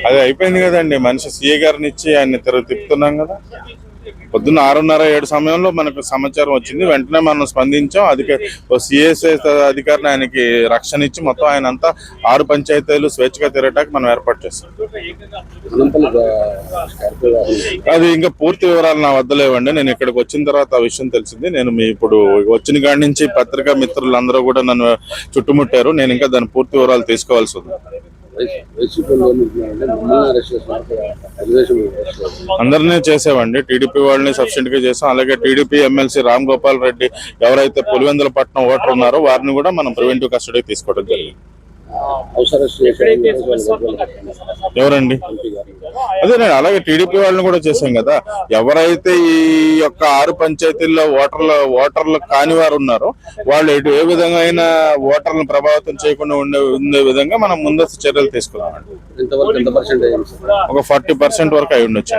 అది అయిపోయింది కదండి. మనిషి సీఏ గారిని ఇచ్చి ఆయన తిప్పుతున్నాం కదా. పొద్దున్న 6:30-7 సమయంలో మనకు సమాచారం వచ్చింది. వెంటనే మనం స్పందించాం. సిఎస్ఐ అధికారిని ఆయనకి రక్షణ ఇచ్చి మొత్తం ఆయన అంతా 6 పంచాయతీలు స్వేచ్ఛగా తిరగటానికి మనం ఏర్పాటు చేస్తాం. అది ఇంకా పూర్తి వివరాలు నా వద్ద లేవండి. నేను ఇక్కడికి వచ్చిన తర్వాత ఆ విషయం తెలిసింది. నేను ఇప్పుడు వచ్చిన కాడి నుంచి పత్రికా మిత్రులందరూ కూడా నన్ను చుట్టుముట్టారు. నేను ఇంకా దాని పూర్తి వివరాలు తీసుకోవాల్సి ఉంది. అందరినీ చేసామండి. టీడీపీ వాళ్ళని సబ్స్టెంట్ గా చేసాం. అలాగే టీడీపీ ఎమ్మెల్సీ రామ్ గోపాల్ రెడ్డి ఎవరైతే పులివెందులపట్నం ఓటర్ ఉన్నారో వారిని కూడా మనం ప్రివెంటివ్ కస్టడీకి తీసుకోవడం జరిగింది. ఎవరండి? అదే నేను అలాగే టీడీపీ వాళ్ళని కూడా చేశాం కదా. ఎవరైతే ఈ యొక్క 6 పంచాయతీల్లో ఓటర్లు కాని వారు ఉన్నారో వాళ్ళు ఏ విధంగా అయినా ఓటర్లను ప్రభావితం చేయకుండా ఉండే విధంగా మనం ముందస్తు చర్యలు తీసుకున్నామండి. ఒక 40% వరకు అయి ఉండొచ్చు.